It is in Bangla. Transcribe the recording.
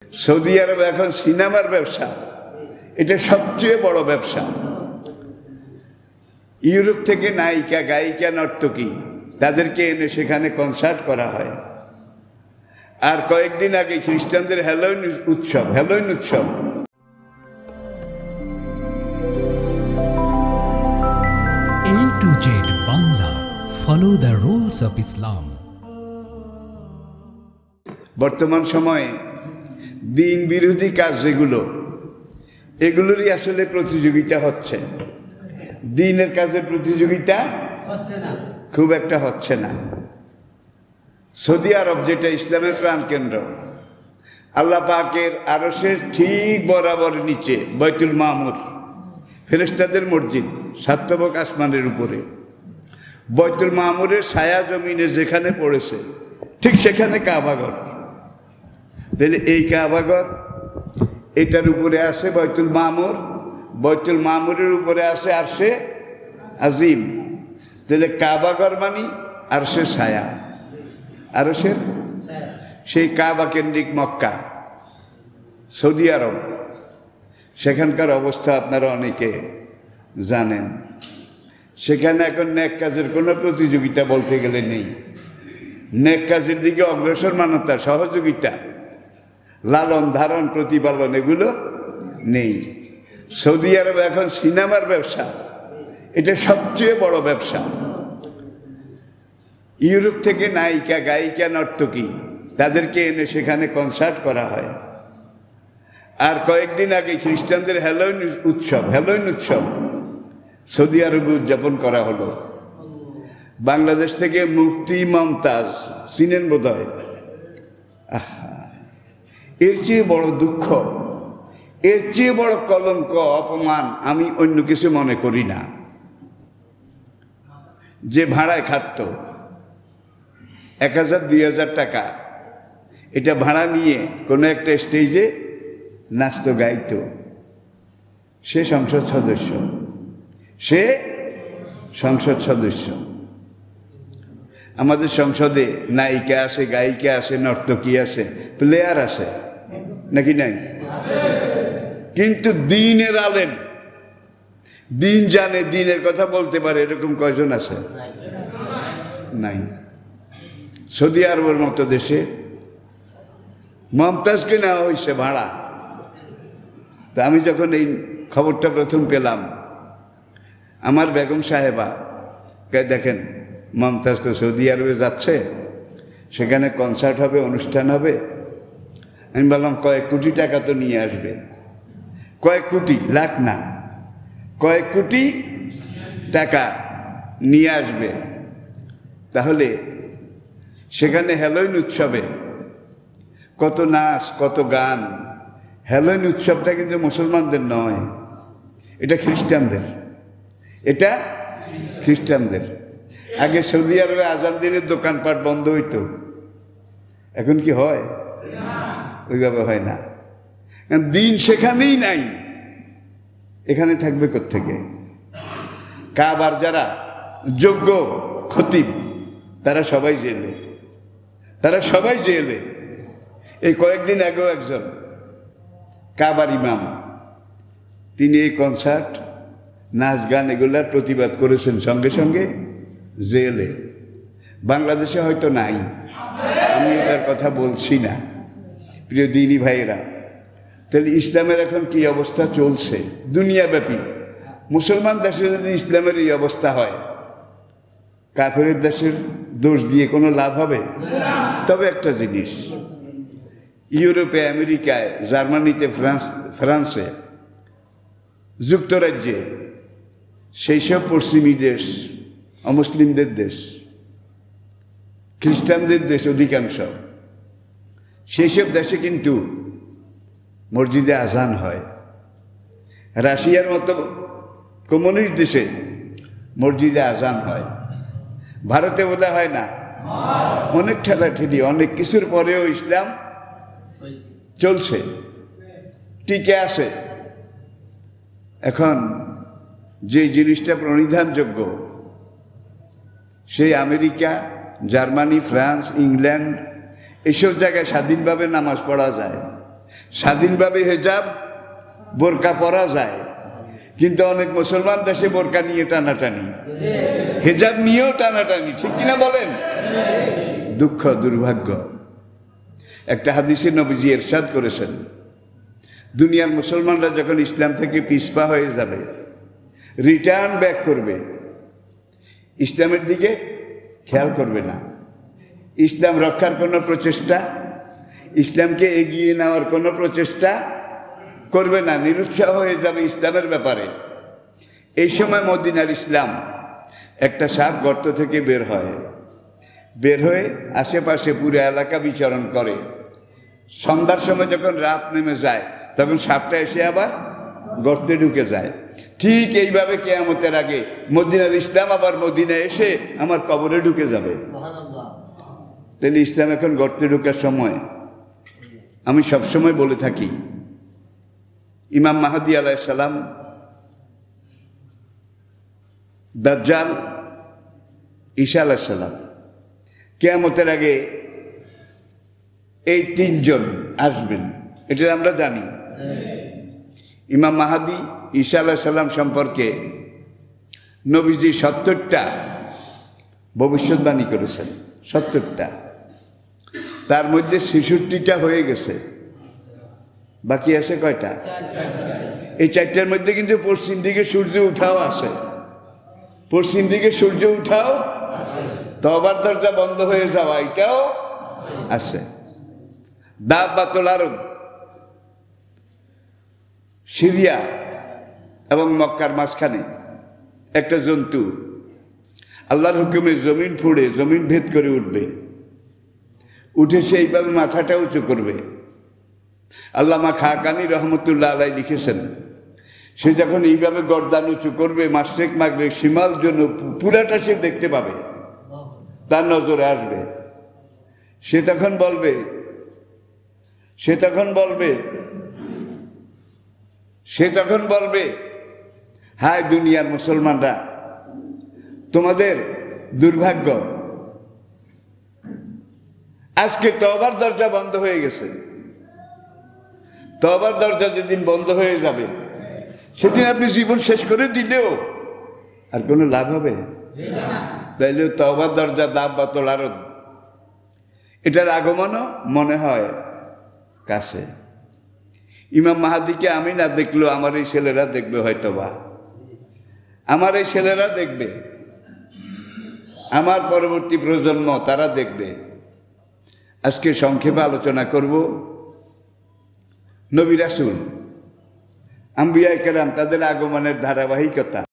সৌদি আরবে এখন সিনেমার ব্যবসা, এটা সবচেয়ে বড় ব্যবসা। ইউরোপ থেকে নায়িকা, গায়িকা, নর্তকী তাদেরকে এনে সেখানে কনসার্ট করা হয়। আর কয়েকদিন আগে খ্রিস্টানদের হ্যালোইন উৎসব। A to Z Bangla, follow the rules of Islam. বর্তমান সময়ে দিন বিরোধী কাজ যেগুলো, এগুলোরই আসলে প্রতিযোগিতা হচ্ছে। দিনের কাজের প্রতিযোগিতা খুব একটা হচ্ছে না। সৌদি আরব, যেটা ইসলামের প্রাণকেন্দ্র, আল্লাহ পাকের আরশের ঠিক বরাবর নিচে বাইতুল মামুর, ফেরেশতাদের মসজিদ, সাতবক আসমানের উপরে বাইতুল মামুরের ছায়া জমিনে যেখানে পড়েছে, ঠিক সেখানে কাবাঘর। তাহলে এই কাবাঘর, এটার উপরে আছে বাইতুল মামুর, বাইতুল মামুরের উপরে আছে আরশে আজিম। তাহলে কাবাঘর মানি আরশের ছায়া, আরশের সেই কাবা কেন্দ্রিক মক্কা, সৌদি আরব, সেখানকার অবস্থা আপনারা অনেকে জানেন। সেখানে এখন নেক কাজের কোনো প্রতিযোগিতা বলতে গেলে নেই। নেক কাজের দিকে অগ্রসর মানবতা, সহযোগিতা, লালন ধারণ, প্রতিপালন, এগুলো নেই। সৌদি আরবে এখন সিনেমার ব্যবসা, এটা সবচেয়ে বড় ব্যবসা। ইউরোপ থেকে নায়িকা, গায়িকা, নর্তকী তাদেরকে এনে সেখানে কনসার্ট করা হয়। আর কয়েকদিন আগে খ্রিস্টানদের হ্যালোইন উৎসব সৌদি আরবে উদযাপন করা হলো। বাংলাদেশ থেকে মুফতি মমতাজ, চিনেন বোধহয়। এর চেয়ে বড় দুঃখ, এর চেয়ে বড় কলঙ্ক, অপমান আমি অন্য কিছু মনে করি না। যে ভাড়ায় খাটত 1000-2000 টাকা, এটা ভাড়া নিয়ে কোনো একটা স্টেজে নাচত, গাইত, সে সংসদ সদস্য। আমাদের সংসদে নায়িকা আছে, গায়িকা আছে, নর্তকী আছে, প্লেয়ার আছে, নাকি নাই? কিন্তু দিনের আলেম, দিন জানে, দিনের কথা বলতে পারে, এরকম কয়জন আছে? নাই। সৌদি আরবের মতো দেশে মমতাজকে নেওয়া হয়েছে ভাড়া। তা আমি যখন এই খবরটা প্রথম পেলাম, আমার বেগম সাহেবা দেখেন, মমতাজ তো সৌদি আরবে যাচ্ছে, সেখানে কনসার্ট হবে, অনুষ্ঠান হবে। আমি বললাম কয়েক কোটি টাকা তো নিয়ে আসবে। কয়েক কোটি, লাখ না, কয়েক কোটি টাকা নিয়ে আসবে। তাহলে সেখানে হ্যালোইন উৎসবে কত নাচ, কত গান। হ্যালোইন উৎসবটা কিন্তু মুসলমানদের নয়, এটা খ্রিস্টানদের। আগে সৌদি আরবে আজান দিলে দোকানপাট বন্ধ হইতো, এখন কি হয়? ওইভাবে হয় না। দিন সেখানেই নাই, এখানে থাকবে কোত্থেকে? কাবার যারা যোগ্য খতিব, তারা সবাই জেলে। এই কয়েকদিন আগেও একজন কাবার ইমাম, তিনি এই কনসার্ট, নাচ, গান এগুলার প্রতিবাদ করেছেন, সঙ্গে সঙ্গে জেলে। বাংলাদেশে হয়তো নাই, আমি এটার কথা বলছি না। প্রিয় দিনী ভাইয়েরা, তাহলে ইসলামের এখন কি অবস্থা চলছে দুনিয়াব্যাপী? মুসলমান দেশে যদি ইসলামের এই অবস্থা হয়, কাফেরের দেশের দোষ দিয়ে কোনো লাভ হবে? তবে একটা জিনিস, ইউরোপে, আমেরিকায়, জার্মানিতে, ফ্রান্সে, যুক্তরাজ্যে, সেই সব পশ্চিমী দেশ, অমুসলিমদের দেশ, খ্রিস্টানদের দেশ অধিকাংশ, সেই সব দেশে কিন্তু মসজিদে আজান হয়। রাশিয়ার মতো কমিউনিস্ট দেশে মসজিদে আজান হয়। ভারতে বোধহয় হয় না। অনেক ঠেলাঠেলি, অনেক কিছুর পরেও ইসলাম চলছে, টিকে আছে। এখন যে জিনিসটা প্রণিধানযোগ্য, সেই আমেরিকা, জার্মানি, ফ্রান্স, ইংল্যান্ড, এসব জায়গায় স্বাধীনভাবে নামাজ পড়া যায়। স্বাধীনভাবে হেজাব বোরকা পরা যায়, কিন্তু অনেক মুসলমান দেশে বোরকা নিয়ে টানাটানি, হেজাব নিয়েও টানাটানি, ঠিক কিনা বলেন? দুঃখ, দুর্ভাগ্য। একটা হাদিসে নবীজি ইরশাদ করেছেন, দুনিয়ার মুসলমানরা যখন ইসলাম থেকে পিছপা হয়ে যাবে, রিটার্ন ব্যাক করবে, ইসলামের দিকে খেয়াল করবে না, ইসলাম রক্ষার কোনো প্রচেষ্টা, ইসলামকে এগিয়ে নেওয়ার কোনো প্রচেষ্টা করবে না, নিরুৎসাহ হয়ে যাবে ইসলামের ব্যাপারে। এই সময় মদিনার ইসলাম একটা সাপ গর্ত থেকে বের হয়ে আশেপাশে পুরো এলাকা বিচরণ করে। সন্ধ্যার সময় যখন রাত নেমে যায়, তখন সাপটা এসে আবার গর্তে ঢুকে যায়। ঠিক এইভাবে কিয়ামতের আগে মদিনার ইসলাম আবার মদিনায় এসে আমার কবরে ঢুকে যাবে। তাহলে ইসলাম এখন গর্তে ঢুকার সময়। আমি সবসময় বলে থাকি, ইমাম মাহদী আলাইহিস সালাম, দাজ্জাল, ঈসা আলাইহিস সালাম, কিয়ামতের আগে এই তিনজন আসবেন, এটা আমরা জানি। ইমাম মাহদী, ঈসা আলাইহিস সালাম সম্পর্কে নবীজি 70টা ভবিষ্যৎবাণী করেছেন, 70টা। তার মধ্যে 66টা হয়ে গেছে, বাকি আছে কয়টা? এই 4টার মধ্যে কিন্তু পশ্চিম দিকে সূর্য উঠাও আছে, পশ্চিম দিকে সূর্য উঠাও, তওবার দরজা বন্ধ হয়ে যাওয়া, এটাও আছে। দাব্বাতুল আরদ, সিরিয়া এবং মক্কার মাঝখানে একটা জন্তু আল্লাহর হুকুমে জমিন ফুঁড়ে জমিন ভেদ করে উঠবে, উঠে সে এইভাবে মাথাটা উঁচু করবে। আল্লামা খাকানি রহমতুল্লাহ আলাই লিখেছেন, সে যখন এইভাবে গর্দান উঁচু করবে, মাশরিক মাগরিব শিমাল জন্য পুরাটা সে দেখতে পাবে, তার নজরে আসবে। সে তখন বলবে, হায় দুনিয়ার মুসলমানরা, তোমাদের দুর্ভাগ্য, আজকে তওবার দরজা বন্ধ হয়ে গেছে। তওবার দরজা যেদিন বন্ধ হয়ে যাবে, সেদিন আপনি জীবন শেষ করে দিলেও আর কোনো লাভ হবে? তাইলে তওবার দরজা দাব্বাতুল আরদ, এটার আগমনও মনে হয় কাছে। ইমাম মাহাদিকে আমি না দেখলেও আমার এই ছেলেরা দেখবে, হয়তোবা আমার এই ছেলেরা দেখবে, আমার পরবর্তী প্রজন্ম তারা দেখবে। আজকে সংক্ষেপে আলোচনা করব নবী রাসূল, আম্বিয়া কেরাম, তাদের আগমনের ধারাবাহিকতা।